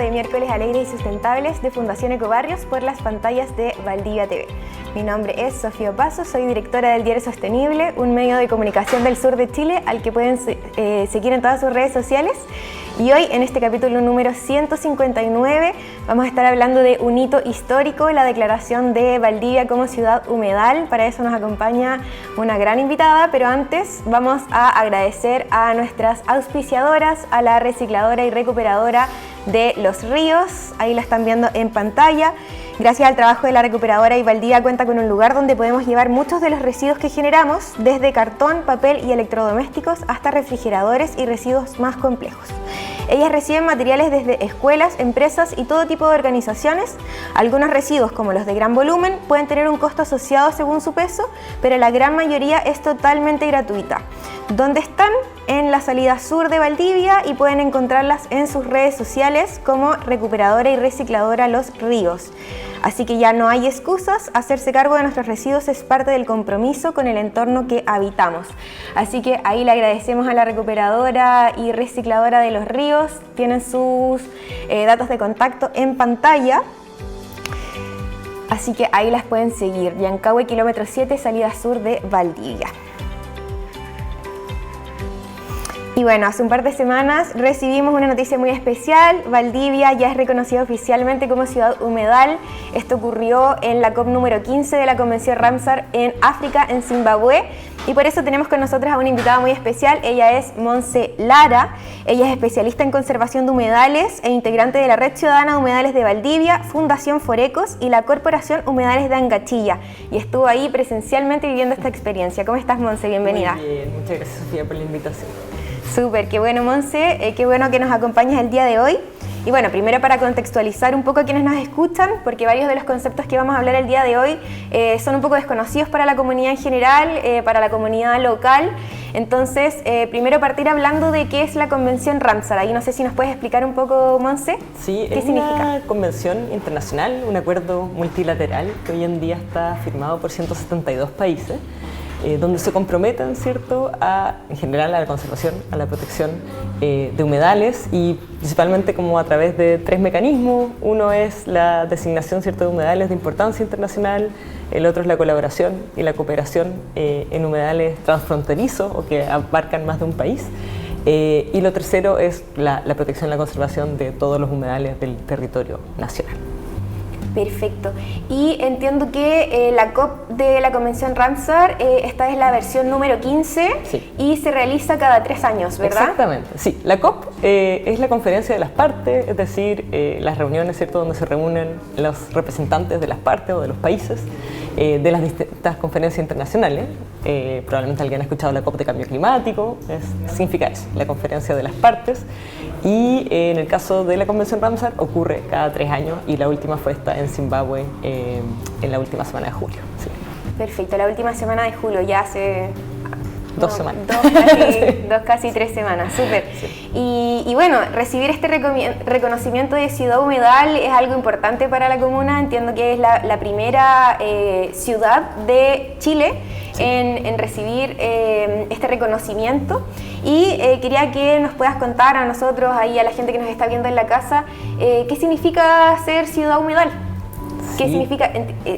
de Miércoles Alegres y Sustentables de Fundación Ecobarrios por las pantallas de Valdivia TV. Mi nombre es Sofía Opazo, soy directora del Diario Sostenible, un medio de comunicación del sur de Chile al que pueden seguir en todas sus redes sociales. Y hoy, en este capítulo número 159, vamos a estar hablando de un hito histórico, la declaración de Valdivia como ciudad humedal. Para eso nos acompaña una gran invitada, pero antes vamos a agradecer a nuestras auspiciadoras, a la recicladora y recuperadora de Los Ríos, ahí la están viendo en pantalla. Gracias al trabajo de la recuperadora, y Valdivia cuenta con un lugar donde podemos llevar muchos de los residuos que generamos, desde cartón, papel y electrodomésticos hasta refrigeradores y residuos más complejos. Ellas reciben materiales desde escuelas, empresas y todo tipo de organizaciones. Algunos residuos, como los de gran volumen, pueden tener un costo asociado según su peso, pero la gran mayoría es totalmente gratuita. ¿Dónde están? En la salida sur de Valdivia, y pueden encontrarlas en sus redes sociales como recuperadora y recicladora Los Ríos. Así que ya no hay excusas, hacerse cargo de nuestros residuos es parte del compromiso con el entorno que habitamos. Así que ahí le agradecemos a la recuperadora y recicladora de Los Ríos, tienen sus datos de contacto en pantalla. Así que ahí las pueden seguir, Yancahue kilómetro 7, salida sur de Valdivia. Y bueno, hace un par de semanas recibimos una noticia muy especial. Valdivia ya es reconocida oficialmente como ciudad humedal. Esto ocurrió en la COP número 15 de la Convención Ramsar en África, en Zimbabue. Y por eso tenemos con nosotros a una invitada muy especial. Ella es Monse Lara. Ella es especialista en conservación de humedales e integrante de la Red Ciudadana de Humedales de Valdivia, Fundación Forecos y la Corporación Humedales de Angachilla. Y estuvo ahí presencialmente viviendo esta experiencia. ¿Cómo estás, Monse? Bienvenida. Muy bien, muchas gracias, Sofía, por la invitación. Súper, qué bueno, Monse, qué bueno que nos acompañes el día de hoy. Y bueno, primero para contextualizar un poco a quienes nos escuchan, porque varios de los conceptos que vamos a hablar el día de hoy son un poco desconocidos para la comunidad en general, para la comunidad local. Entonces, primero partir hablando de qué es la Convención Ramsar. Ahí no sé si nos puedes explicar un poco, Monse. Sí, ¿Qué significa? Una convención internacional, un acuerdo multilateral que hoy en día está firmado por 172 países. Donde se comprometen, ¿cierto?, en general a la conservación, a la protección de humedales, y principalmente como a través de tres mecanismos. Uno es la designación, ¿cierto?, de humedales de importancia internacional, el otro es la colaboración y la cooperación en humedales transfronterizos o que abarcan más de un país, y lo tercero es la protección y la conservación de todos los humedales del territorio nacional. Perfecto. Y entiendo que la COP de la Convención Ramsar, esta es la versión número 15, sí, y se realiza cada 3 años, ¿verdad? Exactamente, sí. La COP es la conferencia de las partes, es decir, las reuniones, ¿cierto?, donde se reúnen los representantes de las partes o de los países de las distintas conferencias internacionales. Probablemente alguien ha escuchado la COP de Cambio Climático, significa eso, la conferencia de las partes. Y en el caso de la Convención Ramsar ocurre cada 3 años, y la última fue esta en Zimbabue en la última semana de julio. Sí. Perfecto, la última semana de julio, ya hace... 2 semanas. Casi 3 semanas, súper. Sí. Y bueno, recibir este reconocimiento de ciudad humedal es algo importante para la comuna. Entiendo que es la primera ciudad de Chile, sí, en recibir este reconocimiento. Y quería que nos puedas contar a nosotros, ahí a la gente que nos está viendo en la casa, qué significa ser ciudad humedal. ¿Qué significa?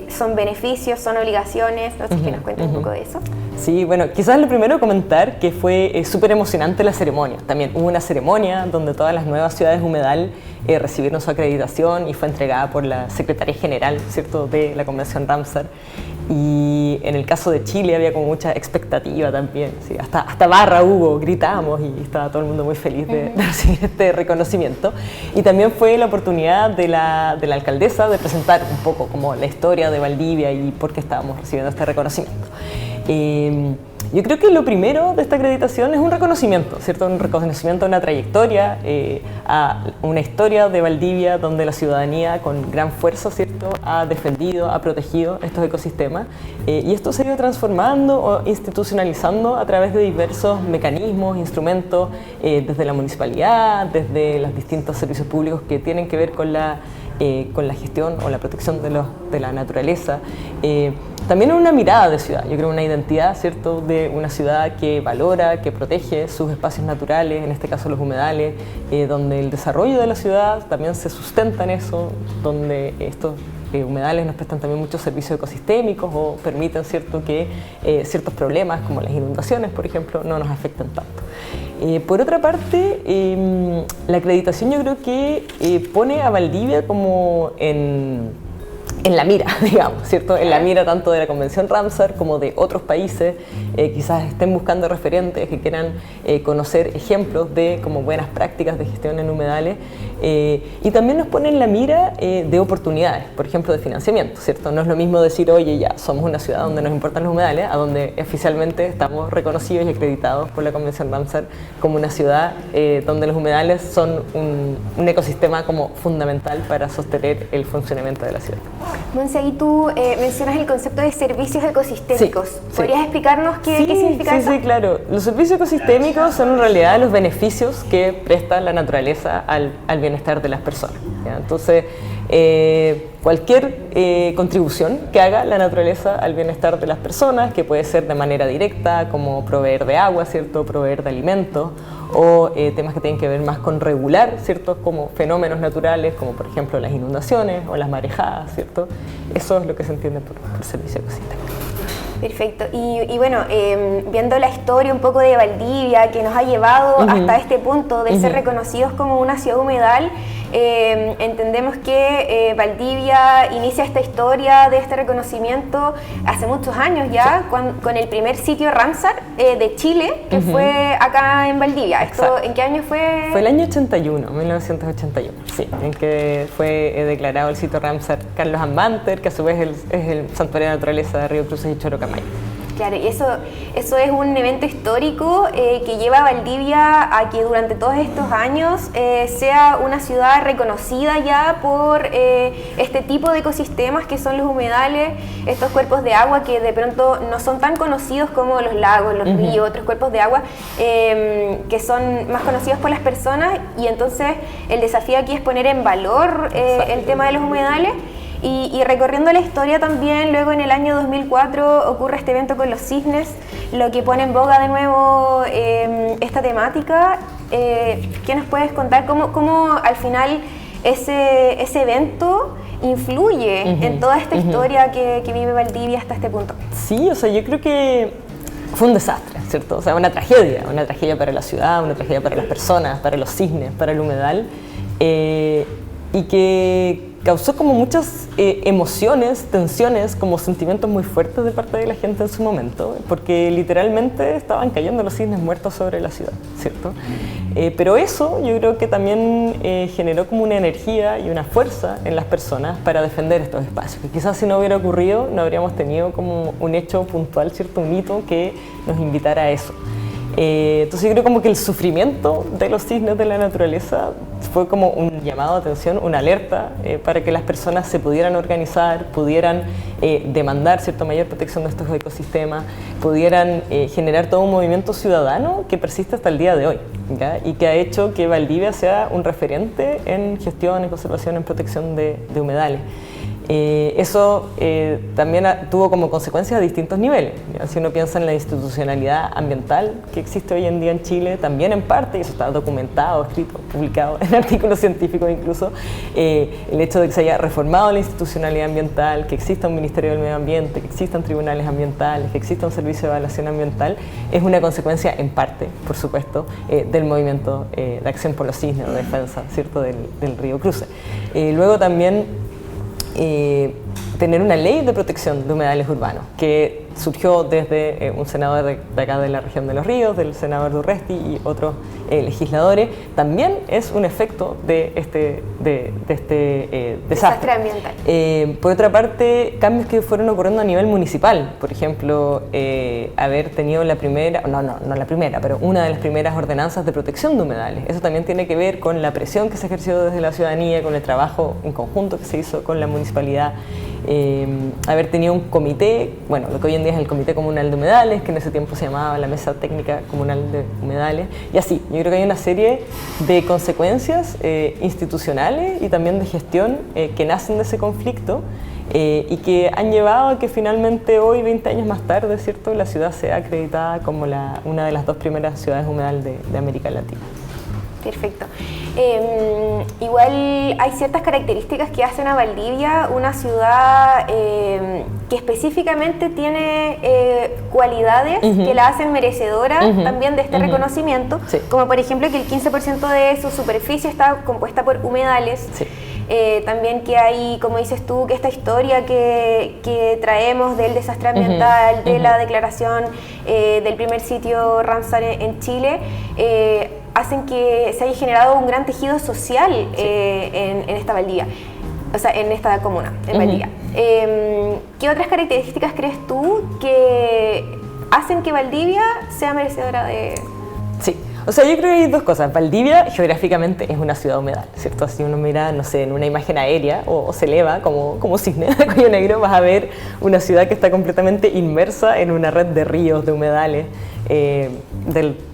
¿Son beneficios? ¿Son obligaciones? No sé si nos cuentes un poco de eso. Sí, bueno, quizás lo primero comentar que fue súper emocionante la ceremonia. También hubo una ceremonia donde todas las nuevas ciudades humedal recibieron su acreditación, y fue entregada por la Secretaría General, ¿cierto?, de la Convención Ramsar. Y en el caso de Chile había como mucha expectativa también, ¿sí? Hasta barra hubo, gritamos, y estaba todo el mundo muy feliz de recibir este reconocimiento. Y también fue la oportunidad de la alcaldesa de presentar un poco como la historia de Valdivia y por qué estábamos recibiendo este reconocimiento. Yo creo que lo primero de esta acreditación es un reconocimiento, ¿cierto? Un reconocimiento a una trayectoria, a una historia de Valdivia donde la ciudadanía con gran fuerza, ¿cierto?, ha defendido, ha protegido estos ecosistemas, y esto se ha ido transformando o institucionalizando a través de diversos mecanismos, instrumentos, desde la municipalidad, desde los distintos servicios públicos que tienen que ver con la gestión o la protección de la naturaleza. también una mirada de ciudad, yo creo una identidad, ¿cierto?, de una ciudad que valora, que protege sus espacios naturales, en este caso los humedales, donde el desarrollo de la ciudad también se sustenta en eso, donde estos humedales nos prestan también muchos servicios ecosistémicos o permiten, ¿cierto?, que ciertos problemas como las inundaciones, por ejemplo, no nos afecten tanto. Por otra parte, la acreditación yo creo que pone a Valdivia como en la mira, digamos, ¿cierto? En la mira tanto de la Convención Ramsar como de otros países, quizás estén buscando referentes que quieran conocer ejemplos de como buenas prácticas de gestión en humedales, y también nos pone en la mira de oportunidades, por ejemplo, de financiamiento, ¿cierto? No es lo mismo decir, oye, ya somos una ciudad donde nos importan los humedales, a donde oficialmente estamos reconocidos y acreditados por la Convención Ramsar como una ciudad donde los humedales son un ecosistema como fundamental para sostener el funcionamiento de la ciudad. Monse, ahí tú mencionas el concepto de servicios ecosistémicos. Sí, ¿Podrías explicarnos qué significa eso? Sí, claro. Los servicios ecosistémicos son en realidad los beneficios que presta la naturaleza al bienestar de las personas, ¿ya? Entonces, cualquier contribución que haga la naturaleza al bienestar de las personas, que puede ser de manera directa, como proveer de agua, ¿cierto?, proveer de alimentos, o temas que tienen que ver más con regular ciertos como fenómenos naturales, como por ejemplo las inundaciones o las marejadas, ¿cierto? Eso es lo que se entiende por servicio ecosistémico. Perfecto. Y bueno, viendo la historia un poco de Valdivia, que nos ha llevado hasta este punto de ser reconocidos como una ciudad humedal, entendemos que Valdivia inicia esta historia de este reconocimiento hace muchos años ya, con el primer sitio Ramsar de Chile, que fue acá en Valdivia. ¿Esto en qué año fue? Fue el año 81, 1981, sí, en que fue declarado el sitio Ramsar Carlos Ambanter, que a su vez es el santuario de naturaleza de Río Cruces y Chorocamay. Claro, y eso es un evento histórico que lleva a Valdivia a que durante todos estos años sea una ciudad reconocida ya por este tipo de ecosistemas que son los humedales, estos cuerpos de agua que de pronto no son tan conocidos como los lagos, los ríos, otros cuerpos de agua que son más conocidos por las personas, y entonces el desafío aquí es poner en valor el tema de los humedales. Y recorriendo la historia también, luego en el año 2004 ocurre este evento con los cisnes, lo que pone en boga de nuevo esta temática. ¿Qué nos puedes contar? ¿Cómo al final ese evento influye en toda esta historia que vive Valdivia hasta este punto? Sí, o sea, yo creo que fue un desastre, ¿cierto? O sea, una tragedia para la ciudad, una tragedia para las personas, para los cisnes, para el humedal, y que causó como muchas emociones, tensiones, como sentimientos muy fuertes de parte de la gente en su momento, porque literalmente estaban cayendo los cisnes muertos sobre la ciudad, ¿cierto? Pero eso yo creo que también generó como una energía y una fuerza en las personas para defender estos espacios, que quizás si no hubiera ocurrido no habríamos tenido como un hecho puntual, ¿cierto? Un hito que nos invitara a eso. Entonces yo creo como que el sufrimiento de los cisnes de la naturaleza fue como un llamado de atención, una alerta para que las personas se pudieran organizar, pudieran demandar cierta mayor protección de estos ecosistemas, pudieran generar todo un movimiento ciudadano que persiste hasta el día de hoy, ¿ya? Y que ha hecho que Valdivia sea un referente en gestión, en conservación, en protección de humedales. Eso también tuvo como consecuencias a distintos niveles, ¿ya? Si uno piensa en la institucionalidad ambiental que existe hoy en día en Chile, también en parte, y eso está documentado, escrito, publicado en artículos científicos incluso, el hecho de que se haya reformado la institucionalidad ambiental, que exista un Ministerio del Medio Ambiente, que existan tribunales ambientales, que exista un servicio de evaluación ambiental, es una consecuencia en parte, por supuesto, del movimiento de acción por los cisnes, de defensa, ¿cierto?, del Río Cruces. Luego también tener una ley de protección de humedales urbanos que surgió desde un senador de acá de la región de Los Ríos, del senador Durresti y otros legisladores, también es un efecto de este desastre ambiental. Por otra parte, cambios que fueron ocurriendo a nivel municipal, por ejemplo, haber tenido la primera, no la primera, pero una de las primeras ordenanzas de protección de humedales. Eso también tiene que ver con la presión que se ejerció desde la ciudadanía, con el trabajo en conjunto que se hizo con la municipalidad. Haber tenido un comité, bueno, lo que hoy en día es el Comité Comunal de Humedales, que en ese tiempo se llamaba la Mesa Técnica Comunal de Humedales, y así, yo creo que hay una serie de consecuencias institucionales y también de gestión que nacen de ese conflicto y que han llevado a que finalmente hoy, 20 años más tarde, ¿cierto?, la ciudad sea acreditada como una de las 2 primeras ciudades humedal de América Latina. Perfecto. Igual hay ciertas características que hacen a Valdivia una ciudad que específicamente tiene cualidades que la hacen merecedora también de este reconocimiento, sí. Como por ejemplo que el 15% de su superficie está compuesta por humedales. Sí. También que hay, como dices tú, que esta historia que traemos del desastre ambiental, de la declaración del primer sitio Ramsar en Chile, hacen que se haya generado un gran tejido social en esta Valdivia, o sea, en esta comuna, en Valdivia. ¿Qué otras características crees tú que hacen que Valdivia sea merecedora de...? Sí. O sea, yo creo que hay 2 cosas. Valdivia, geográficamente, es una ciudad humedal, ¿cierto? Si uno mira, no sé, en una imagen aérea o se eleva como cisne de cuello negro, vas a ver una ciudad que está completamente inmersa en una red de ríos, de humedales,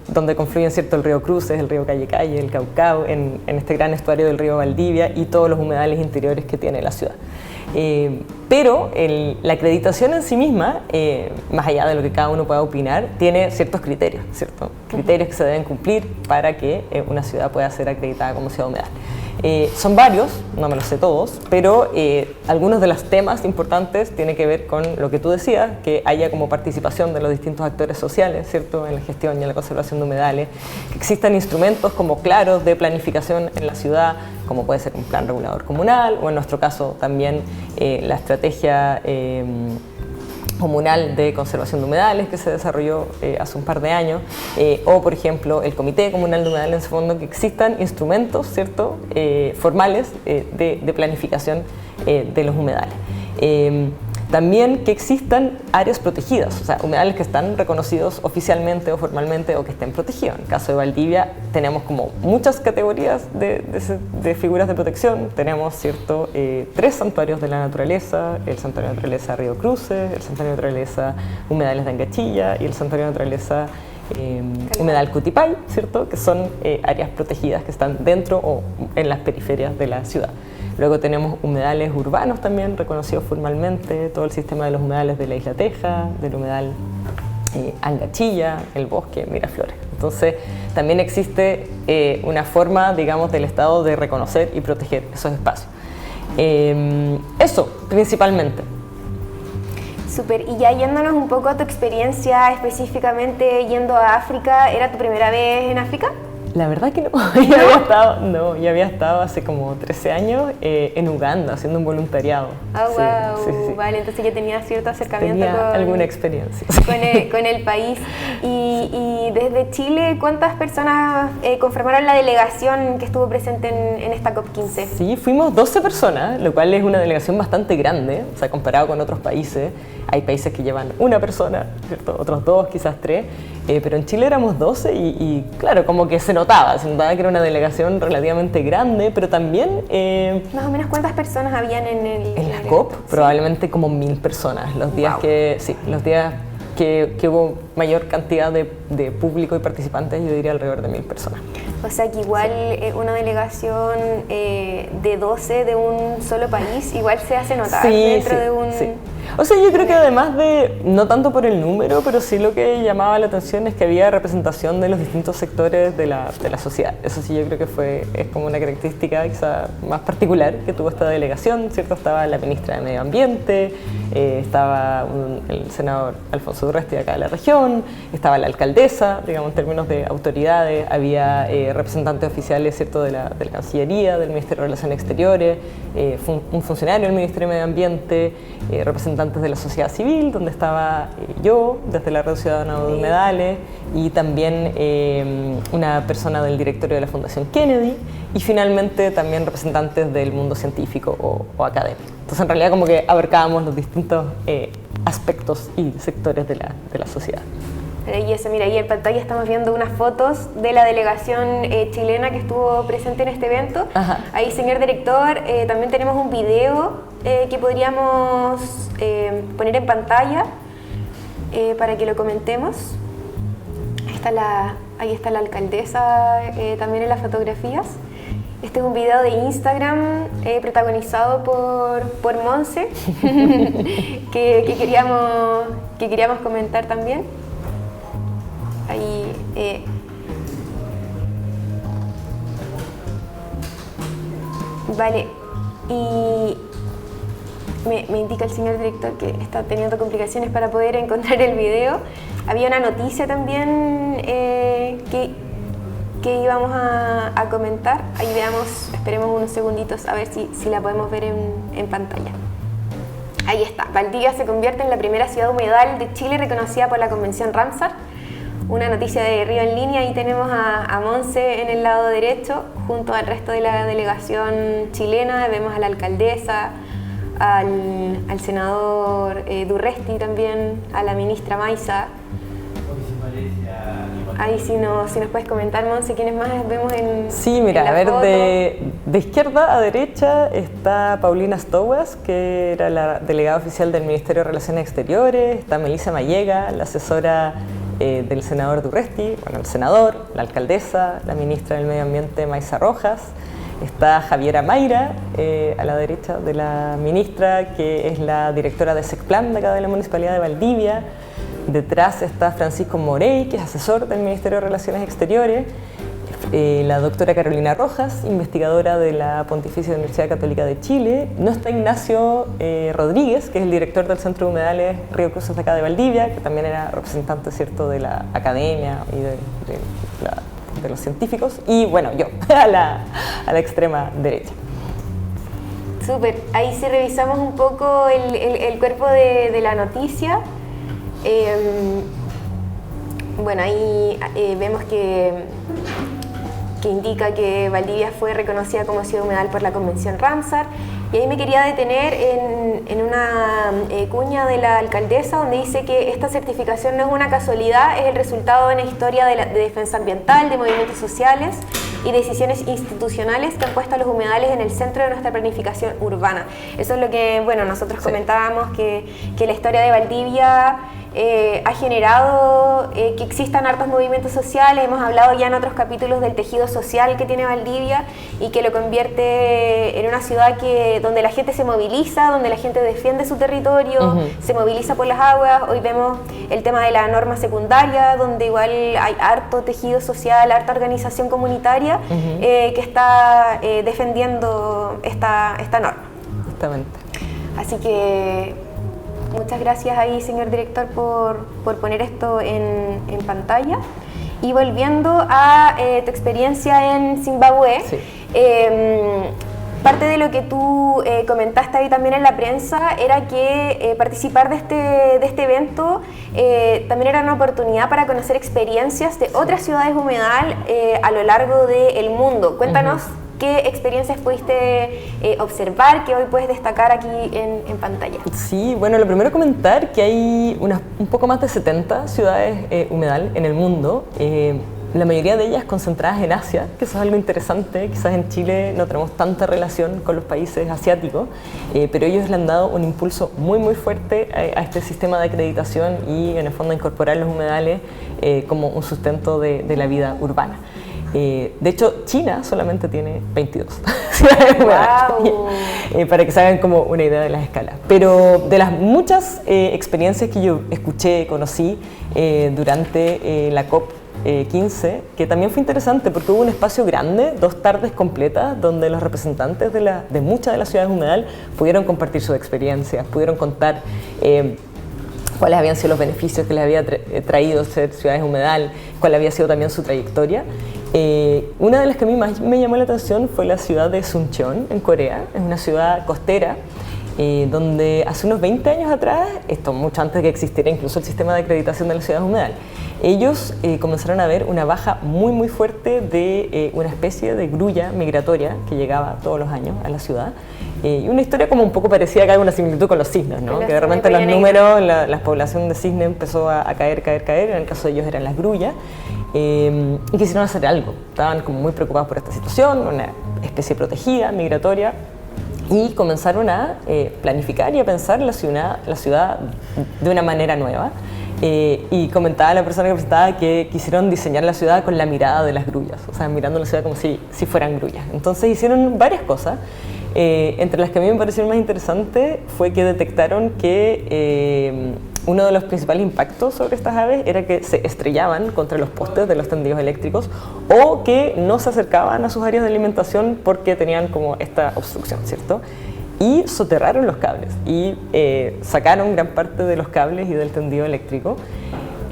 donde confluyen, ¿cierto?, el río Cruces, el río Calle Calle, el Caucao, en este gran estuario del río Valdivia y todos los humedales interiores que tiene la ciudad. Pero la acreditación en sí misma, más allá de lo que cada uno pueda opinar, tiene ciertos criterios, ¿cierto? Criterios que se deben cumplir para que una ciudad pueda ser acreditada como ciudad humedal. Son varios, no me los sé todos, pero algunos de los temas importantes tienen que ver con lo que tú decías, que haya como participación de los distintos actores sociales, ¿cierto?, en la gestión y en la conservación de humedales, que existan instrumentos como claros de planificación en la ciudad, como puede ser un plan regulador comunal, o en nuestro caso también la estrategia comunal de conservación de humedales que se desarrolló hace un par de años, o por ejemplo el Comité Comunal de Humedales, en su fondo, que existan instrumentos, ¿cierto?, formales de planificación de los humedales. También que existan áreas protegidas, o sea, humedales que están reconocidos oficialmente o formalmente o que estén protegidos. En el caso de Valdivia tenemos como muchas categorías de figuras de protección. Tenemos, ¿cierto?, 3 santuarios de la naturaleza: el Santuario de Naturaleza Río Cruces, el Santuario de Naturaleza Humedales de Angachilla y el Santuario de Naturaleza Humedal Cutipay, ¿cierto?, que son áreas protegidas que están dentro o en las periferias de la ciudad. Luego tenemos humedales urbanos también reconocidos formalmente, todo el sistema de los humedales de la Isla Teja, del humedal Angachilla, el bosque Miraflores. Entonces también existe una forma, digamos, del Estado de reconocer y proteger esos espacios. Eso, principalmente. Súper, y ya yéndonos un poco a tu experiencia específicamente yendo a África, ¿era tu primera vez en África? La verdad que no. Yo había estado hace como 13 años en Uganda haciendo un voluntariado. Ah, wow. Sí. Vale, entonces ya tenía cierto acercamiento tenía alguna experiencia. Con el país. Y desde Chile, ¿cuántas personas conformaron la delegación que estuvo presente en esta COP15? Sí, fuimos 12 personas, lo cual es una delegación bastante grande, o sea, comparado con otros países. Hay países que llevan una persona, ¿cierto?, otros 2, quizás 3, pero en Chile éramos 12 y claro, como que se notaba que era una delegación relativamente grande, pero también... Más o menos, ¿cuántas personas habían en la COP? Probablemente como 1000 personas. Los días que hubo mayor cantidad de público y participantes, yo diría alrededor de 1000 personas. O sea que igual una delegación de 12 de un solo país igual se hace notar dentro de un... Sí. O sea, yo creo que además de, no tanto por el número, pero sí lo que llamaba la atención es que había representación de los distintos sectores de la sociedad. Eso sí, yo creo que es como una característica quizá más particular que tuvo esta delegación, ¿cierto? Estaba la ministra de Medio Ambiente, estaba el senador Alfonso Urresti de acá de la región, estaba la alcaldesa, digamos, en términos de autoridades, había representantes oficiales, ¿cierto?, de la Cancillería, del Ministerio de Relaciones Exteriores, un funcionario del Ministerio de Medio Ambiente, representantes de la sociedad civil, donde estaba yo, desde la Red Ciudadana de Humedales, y también una persona del directorio de la Fundación Kennedy, y finalmente también representantes del mundo científico o académico. Entonces, en realidad, como que abarcábamos los distintos aspectos y sectores de la sociedad. Y eso, mira, ahí en pantalla estamos viendo unas fotos de la delegación chilena que estuvo presente en este evento. Ajá. Ahí, señor director, también tenemos un video que podríamos poner en pantalla para que lo comentemos. Ahí está la alcaldesa también en las fotografías. Este es un video de Instagram protagonizado por Monse, que queríamos comentar también. Ahí, vale, y me indica el señor director que está teniendo complicaciones para poder encontrar el video. Había una noticia también que íbamos a comentar. Ahí veamos, esperemos unos segunditos a ver si la podemos ver en pantalla. Ahí está. Valdivia se convierte en la primera ciudad humedal de Chile reconocida por la Convención Ramsar. Una noticia de Río en Línea. Ahí tenemos a Monse en el lado derecho, junto al resto de la delegación chilena. Vemos a la alcaldesa, al senador Durresti también, a la ministra Maiza. Ahí si nos puedes comentar, Monse, ¿quiénes más vemos en Sí, mira, en la a ver, foto? de izquierda a derecha está Paulina Stowes, que era la delegada oficial del Ministerio de Relaciones Exteriores, está Melissa Mallega, la asesora del senador Durresti, bueno, el senador, la alcaldesa, la ministra del Medio Ambiente Maiza Rojas, está Javiera Mayra, a la derecha de la ministra, que es la directora de SECPLAN de acá de la Municipalidad de Valdivia. Detrás está Francisco Morey, que es asesor del Ministerio de Relaciones Exteriores, la doctora Carolina Rojas, investigadora de la Pontificia Universidad Católica de Chile. No está Ignacio Rodríguez, que es el director del Centro de Humedales Río Cruces de acá de Valdivia, que también era representante, ¿cierto?, de la academia y de los científicos. Y bueno, yo, a la extrema derecha. Súper. Ahí sí revisamos un poco el cuerpo de la noticia. Bueno, ahí vemos que indica que Valdivia fue reconocida como ciudad humedal por la Convención Ramsar, y ahí me quería detener en una cuña de la alcaldesa, donde dice que esta certificación no es una casualidad, es el resultado de una historia de defensa ambiental, de movimientos sociales y decisiones institucionales que han puesto a los humedales en el centro de nuestra planificación urbana. Eso es lo que, bueno, nosotros comentábamos, que la historia de Valdivia ha generado que existan hartos movimientos sociales. Hemos hablado ya en otros capítulos del tejido social que tiene Valdivia y que lo convierte en una ciudad donde la gente se moviliza, donde la gente defiende su territorio, se moviliza por las aguas. Hoy vemos el tema de la norma secundaria, donde igual hay harto tejido social, harta organización comunitaria que está defendiendo esta norma. Justamente. Así que muchas gracias ahí, señor director, por poner esto en pantalla. Y volviendo a tu experiencia en Zimbabue, Sí. Parte de lo que tú comentaste ahí también en la prensa era que participar de este evento también era una oportunidad para conocer experiencias de otras ciudades humedal a lo largo del mundo. Cuéntanos qué experiencias pudiste observar, que hoy puedes destacar aquí en pantalla. Sí, bueno, lo primero comentar que hay un poco más de 70 ciudades humedal en el mundo. La mayoría de ellas concentradas en Asia, que eso es algo interesante. Quizás en Chile no tenemos tanta relación con los países asiáticos, pero ellos le han dado un impulso muy muy fuerte a este sistema de acreditación y en el fondo a incorporar los humedales como un sustento de la vida urbana. De hecho, China solamente tiene 22 ciudades humedales, para que se hagan como una idea de las escalas. Pero de las muchas experiencias que yo escuché, conocí durante la COP15, que también fue interesante porque hubo un espacio grande, 2 tardes completas, donde los representantes de muchas de las ciudades humedal pudieron compartir sus experiencias, pudieron contar cuáles habían sido los beneficios que les había traído ser ciudades humedal, cuál había sido también su trayectoria. Una de las que a mí más me llamó la atención fue la ciudad de Suncheon, en Corea. Es una ciudad costera, donde hace unos 20 años atrás, esto mucho antes de que existiera incluso el sistema de acreditación de las ciudades humedal, ellos comenzaron a ver una baja muy muy fuerte de una especie de grulla migratoria que llegaba todos los años a la ciudad. Y una historia como un poco parecida, que hay una similitud con los cisnes, ¿no? Que de repente los números, la población de cisne empezó a caer, en el caso de ellos eran las grullas, y quisieron hacer algo. Estaban como muy preocupados por esta situación, una especie protegida, migratoria, y comenzaron a planificar y a pensar la ciudad de una manera nueva. Y comentaba la persona que presentaba que quisieron diseñar la ciudad con la mirada de las grullas, o sea, mirando la ciudad como si fueran grullas. Entonces hicieron varias cosas, entre las que a mí me parecieron más interesantes fue que detectaron que uno de los principales impactos sobre estas aves era que se estrellaban contra los postes de los tendidos eléctricos o que no se acercaban a sus áreas de alimentación porque tenían como esta obstrucción, ¿cierto? Y soterraron los cables y sacaron gran parte de los cables y del tendido eléctrico.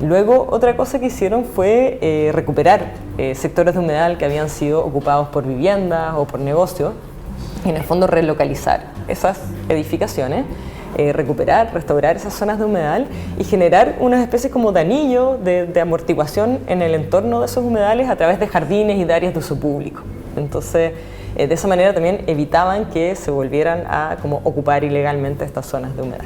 Luego, otra cosa que hicieron fue recuperar sectores de humedal que habían sido ocupados por viviendas o por negocios, y en el fondo relocalizar esas edificaciones, recuperar, restaurar esas zonas de humedal y generar unas especies como de anillo de amortiguación en el entorno de esos humedales a través de jardines y de áreas de uso público. Entonces, de esa manera también evitaban que se volvieran a como ocupar ilegalmente estas zonas de humedal.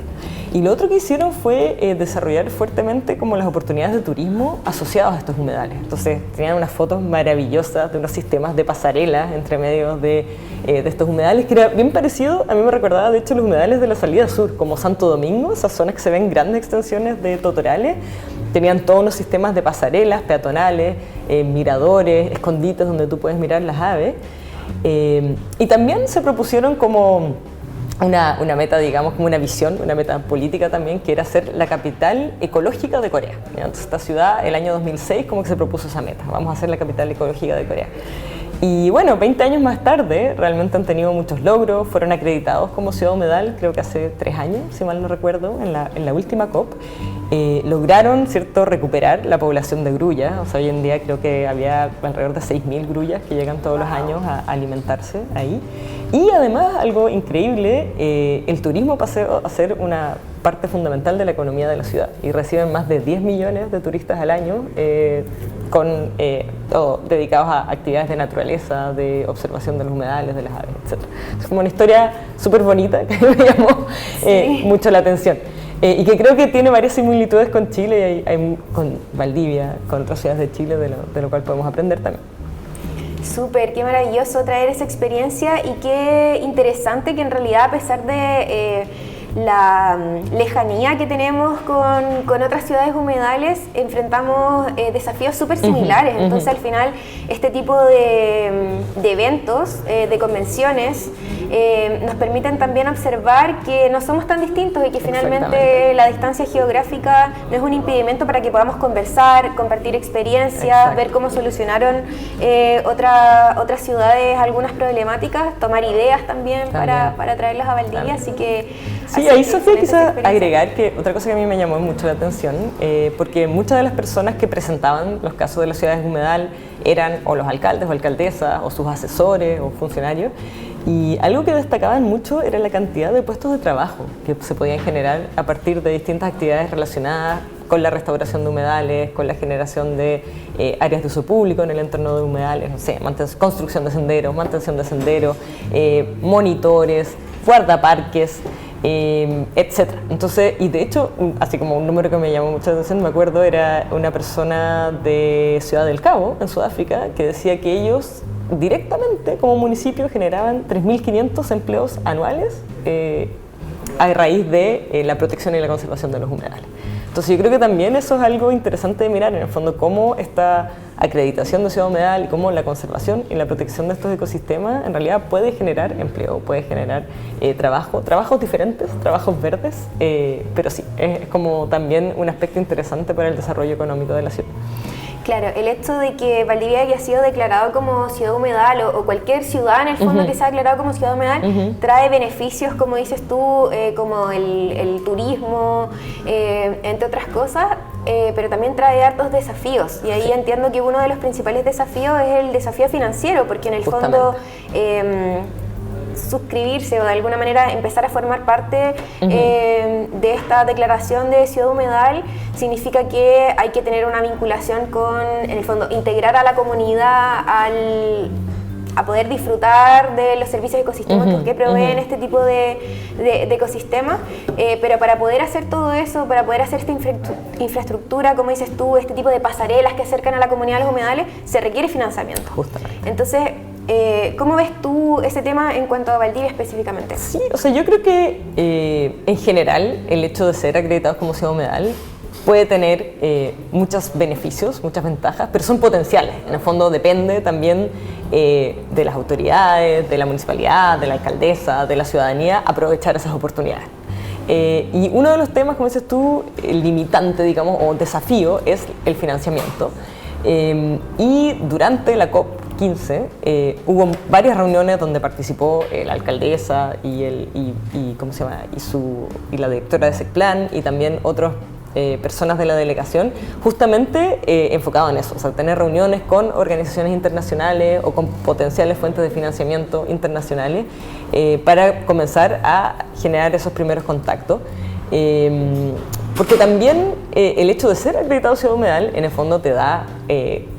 Y lo otro que hicieron fue desarrollar fuertemente como las oportunidades de turismo asociadas a estos humedales. Entonces tenían unas fotos maravillosas de unos sistemas de pasarelas entre medio de estos humedales, que era bien parecido, a mí me recordaba de hecho los humedales de la salida sur, como Santo Domingo, esas zonas que se ven grandes extensiones de totorales. Tenían todos unos sistemas de pasarelas peatonales, miradores, escondites donde tú puedes mirar las aves. Y también se propusieron como una meta, digamos, como una visión, una meta política también, que era ser la capital ecológica de Corea. Entonces esta ciudad, el año 2006, como que se propuso esa meta, vamos a ser la capital ecológica de Corea. Y bueno, 20 años más tarde, realmente han tenido muchos logros, fueron acreditados como ciudad humedal, creo que hace 3 años, si mal no recuerdo, en la última COP. Lograron, ¿cierto?, recuperar la población de grullas, o sea, hoy en día creo que había alrededor de 6.000 grullas que llegan todos los años a alimentarse ahí. Y además, algo increíble, el turismo pasó a ser una parte fundamental de la economía de la ciudad y reciben más de 10 millones de turistas al año dedicados a actividades de naturaleza, de observación de los humedales, de las aves, etc. Es como una historia súper bonita que me llamó mucho la atención. Y que creo que tiene varias similitudes con Chile, y con Valdivia, con otras ciudades de Chile, de lo cual podemos aprender también. Súper, qué maravilloso traer esa experiencia y qué interesante que en realidad a pesar de la lejanía que tenemos con otras ciudades humedales, enfrentamos desafíos súper similares. Entonces al final este tipo de eventos, de convenciones, nos permiten también observar que no somos tan distintos y que finalmente la distancia geográfica no es un impedimento para que podamos conversar, compartir experiencias, ver cómo solucionaron otras ciudades algunas problemáticas, tomar ideas también para traerlas a Valdivia, así que... Sí, ahí Sofía quizá agregar que otra cosa que a mí me llamó mucho la atención, porque muchas de las personas que presentaban los casos de las ciudades de humedal eran o los alcaldes o alcaldesas o sus asesores o funcionarios, y algo que destacaban mucho era la cantidad de puestos de trabajo que se podían generar a partir de distintas actividades relacionadas con la restauración de humedales, con la generación de áreas de uso público en el entorno de humedales, no sé, construcción de senderos, mantención de senderos, monitores, guardaparques, etcétera. Entonces, y de hecho, así como un número que me llamó mucha atención, me acuerdo, era una persona de Ciudad del Cabo, en Sudáfrica, que decía que ellos directamente como municipio generaban 3.500 empleos anuales a raíz de la protección y la conservación de los humedales. Entonces yo creo que también eso es algo interesante de mirar, en el fondo, cómo esta acreditación de ciudad humedal y cómo la conservación y la protección de estos ecosistemas en realidad puede generar empleo, puede generar trabajos diferentes, trabajos verdes, pero sí, es como también un aspecto interesante para el desarrollo económico de la ciudad. Claro, el hecho de que Valdivia haya sido declarado como ciudad humedal o cualquier ciudad en el fondo que sea declarado como ciudad humedal trae beneficios, como dices tú, como el turismo, entre otras cosas, pero también trae hartos desafíos, y ahí entiendo que uno de los principales desafíos es el desafío financiero, porque en el fondo suscribirse o de alguna manera empezar a formar parte de esta declaración de ciudad humedal significa que hay que tener una vinculación con, en el fondo, integrar a la comunidad a poder disfrutar de los servicios ecosistémicos que proveen este tipo de ecosistemas, pero para poder hacer todo eso, para poder hacer esta infraestructura, como dices tú, este tipo de pasarelas que acercan a la comunidad a los humedales, se requiere financiamiento. Justamente. Entonces, ¿cómo ves tú ese tema en cuanto a Valdivia específicamente? Sí, o sea, yo creo que en general el hecho de ser acreditados como ciudad humedal puede tener muchos beneficios, muchas ventajas, pero son potenciales. En el fondo depende también de las autoridades, de la municipalidad, de la alcaldesa, de la ciudadanía, aprovechar esas oportunidades. Y uno de los temas, como dices tú, el limitante, digamos, o desafío es el financiamiento. Y durante la COP15 hubo varias reuniones donde participó la alcaldesa ¿cómo se llama? y la directora de SECPLAN y también otros personas de la delegación, justamente enfocado en eso, o sea, tener reuniones con organizaciones internacionales o con potenciales fuentes de financiamiento internacionales para comenzar a generar esos primeros contactos. Porque también el hecho de ser acreditado Ciudad Humedal en el fondo te da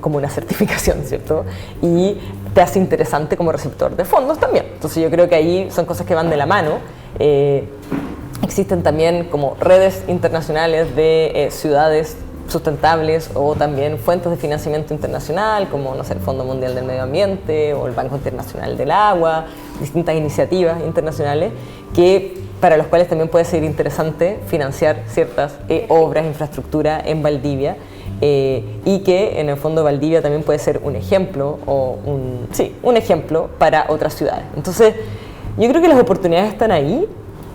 como una certificación, ¿cierto? Y te hace interesante como receptor de fondos también. Entonces yo creo que ahí son cosas que van de la mano. Existen también como redes internacionales de ciudades sustentables o también fuentes de financiamiento internacional, como no sé, el Fondo Mundial del Medio Ambiente o el Banco Internacional del Agua, distintas iniciativas internacionales para los cuales también puede ser interesante financiar ciertas obras, infraestructura en Valdivia, y que en el fondo Valdivia también puede ser un ejemplo un ejemplo para otras ciudades. Entonces, yo creo que las oportunidades están ahí.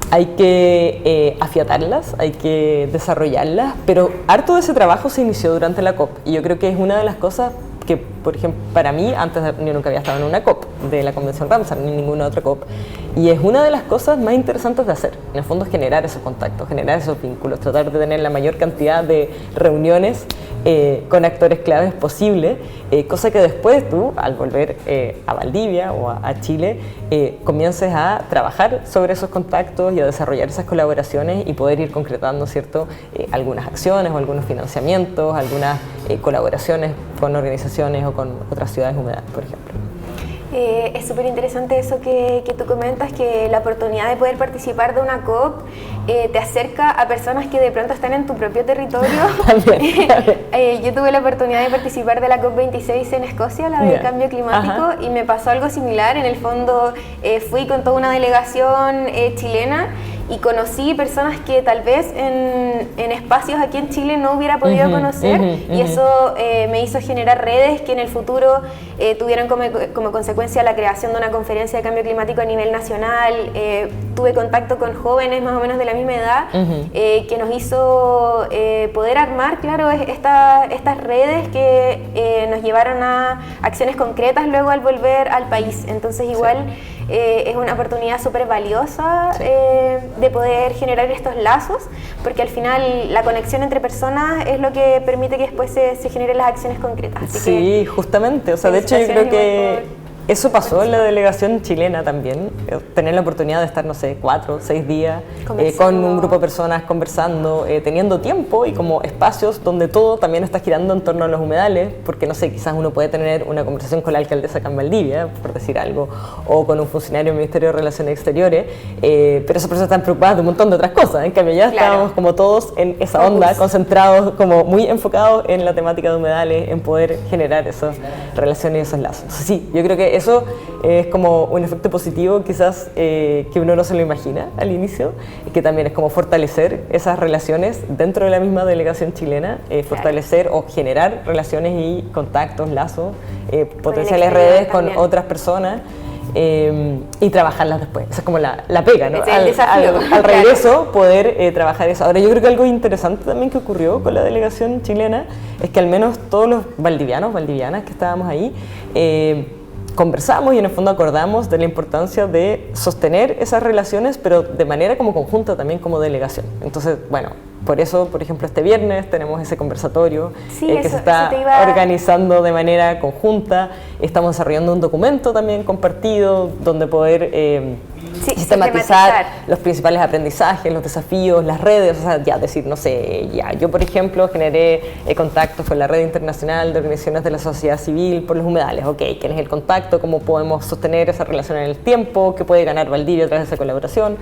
Hay que afiatarlas, hay que desarrollarlas, pero harto de ese trabajo se inició durante la COP y yo creo que es una de las cosas que, por ejemplo, para mí, yo nunca había estado en una COP de la Convención Ramsar ni ninguna otra COP, y es una de las cosas más interesantes de hacer. En el fondo es generar esos contactos, generar esos vínculos, tratar de tener la mayor cantidad de reuniones con actores claves posible, cosa que después tú, al volver a Valdivia o a Chile, comiences a trabajar sobre esos contactos y a desarrollar esas colaboraciones y poder ir concretando, ¿cierto? Algunas acciones o algunos financiamientos, algunas colaboraciones con organizaciones o con otras ciudades humedales, por ejemplo. Es súper interesante eso que tú comentas, que la oportunidad de poder participar de una COP te acerca a personas que de pronto están en tu propio territorio. Yo tuve la oportunidad de participar de la COP26 en Escocia, la del cambio climático, y me pasó algo similar. En el fondo fui con toda una delegación chilena y conocí personas que tal vez en espacios aquí en Chile no hubiera podido conocer, y eso me hizo generar redes que en el futuro tuvieron como consecuencia la creación de una conferencia de cambio climático a nivel nacional. Tuve contacto con jóvenes más o menos de la misma edad, que nos hizo poder armar, claro, estas redes que nos llevaron a acciones concretas luego al volver al país. Entonces igual es una oportunidad súper valiosa de poder generar estos lazos, porque al final la conexión entre personas es lo que permite que después se generen las acciones concretas. Así sí, justamente, o sea, de hecho yo creo que eso pasó en la delegación chilena también, tener la oportunidad de estar, no sé, 4 o 6 días con un grupo de personas conversando, teniendo tiempo y como espacios donde todo también está girando en torno a los humedales, porque no sé, quizás uno puede tener una conversación con la alcaldesa acá en Valdivia, por decir algo, o con un funcionario del Ministerio de Relaciones Exteriores, pero esas personas están preocupadas de un montón de otras cosas, en cambio ya estábamos como todos en esa onda, concentrados, como muy enfocados en la temática de humedales, en poder generar esas relaciones y esos lazos. Entonces, sí, yo creo que eso es como un efecto positivo quizás que uno no se lo imagina al inicio, que también es como fortalecer esas relaciones dentro de la misma delegación chilena, fortalecer o generar relaciones y contactos, lazos, potenciales redes con otras personas y trabajarlas después. Esa es como la pega, ¿no? Al regreso poder trabajar eso. Ahora yo creo que algo interesante también que ocurrió con la delegación chilena es que al menos todos los valdivianas que estábamos ahí conversamos y en el fondo acordamos de la importancia de sostener esas relaciones, pero de manera como conjunta también como delegación. Entonces, bueno, por eso, por ejemplo, este viernes tenemos ese conversatorio que se está organizando de manera conjunta. Estamos desarrollando un documento también compartido donde poder sistematizar los principales aprendizajes, los desafíos, las redes, o sea, ya decir, no sé, yo por ejemplo generé contactos con la Red Internacional de Organizaciones de la Sociedad Civil por los humedales, ¿quién es el contacto? ¿Cómo podemos sostener esa relación en el tiempo? ¿Qué puede ganar Valdivia a través de esa colaboración?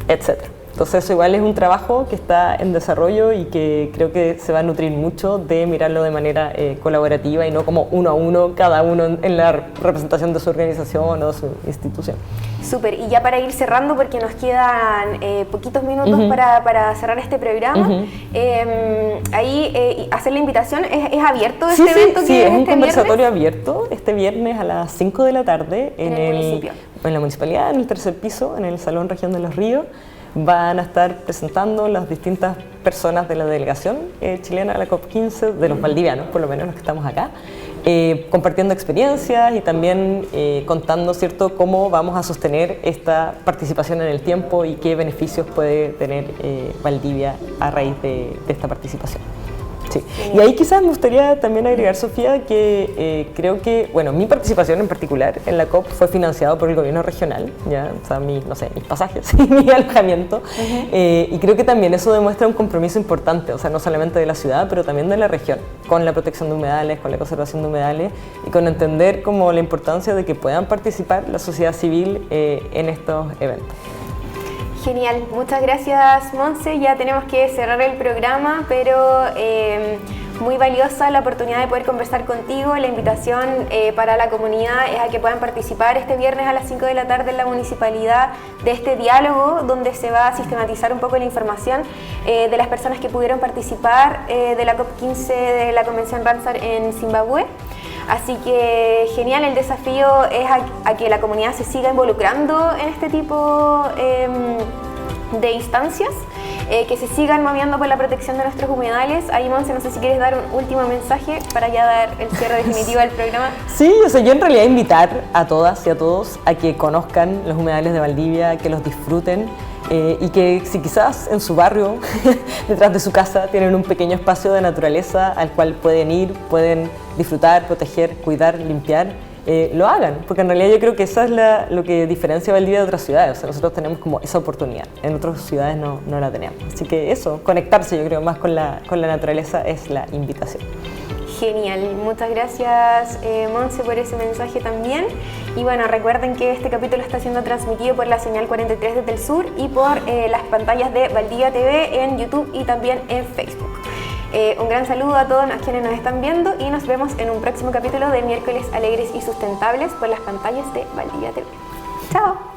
Etcétera. Entonces eso igual es un trabajo que está en desarrollo y que creo que se va a nutrir mucho de mirarlo de manera colaborativa y no como uno a uno, cada uno en la representación de su organización o de su institución. Súper, y ya para ir cerrando, porque nos quedan poquitos minutos para cerrar este programa, hacer la invitación, ¿es abierto este evento? Sí, es un conversatorio abierto este viernes a las 5 de la tarde en la municipalidad, en el tercer piso, en el Salón Región de los Ríos. Van a estar presentando las distintas personas de la delegación chilena a la COP15, de los valdivianos, por lo menos los que estamos acá, compartiendo experiencias y también contando, ¿cierto?, cómo vamos a sostener esta participación en el tiempo y qué beneficios puede tener Valdivia a raíz de esta participación. Sí. Y ahí quizás me gustaría también agregar, Sofía, que creo que, bueno, mi participación en particular en la COP fue financiado por el gobierno regional, ¿ya? O sea, mis pasajes y mi alojamiento, y creo que también eso demuestra un compromiso importante, o sea, no solamente de la ciudad, pero también de la región, con la protección de humedales, con la conservación de humedales, y con entender como la importancia de que puedan participar la sociedad civil en estos eventos. Genial, muchas gracias, Monse. Ya tenemos que cerrar el programa, pero muy valiosa la oportunidad de poder conversar contigo. La invitación para la comunidad es a que puedan participar este viernes a las 5 de la tarde en la municipalidad de este diálogo, donde se va a sistematizar un poco la información de las personas que pudieron participar de la COP15 de la Convención Ramsar en Zimbabue. Así que genial, el desafío es a que la comunidad se siga involucrando en este tipo de instancias, que se sigan moviendo por la protección de nuestros humedales. Ahí, Monse, no sé si quieres dar un último mensaje para ya dar el cierre definitivo del programa. Sí, o sea, yo en realidad invitar a todas y a todos a que conozcan los humedales de Valdivia, que los disfruten. Y que si quizás en su barrio, detrás de su casa, tienen un pequeño espacio de naturaleza al cual pueden ir, pueden disfrutar, proteger, cuidar, limpiar, lo hagan, porque en realidad yo creo que eso es lo que diferencia Valdivia de otras ciudades. O sea, nosotros tenemos como esa oportunidad, en otras ciudades no la tenemos. Así que eso, conectarse yo creo más con la naturaleza es la invitación. Genial, muchas gracias, Monse, por ese mensaje también. Y bueno, recuerden que este capítulo está siendo transmitido por la señal 43 desde el sur y por las pantallas de Valdivia TV en YouTube y también en Facebook. Un gran saludo a todos quienes nos están viendo y nos vemos en un próximo capítulo de Miércoles Alegres y Sustentables por las pantallas de Valdivia TV. ¡Chao!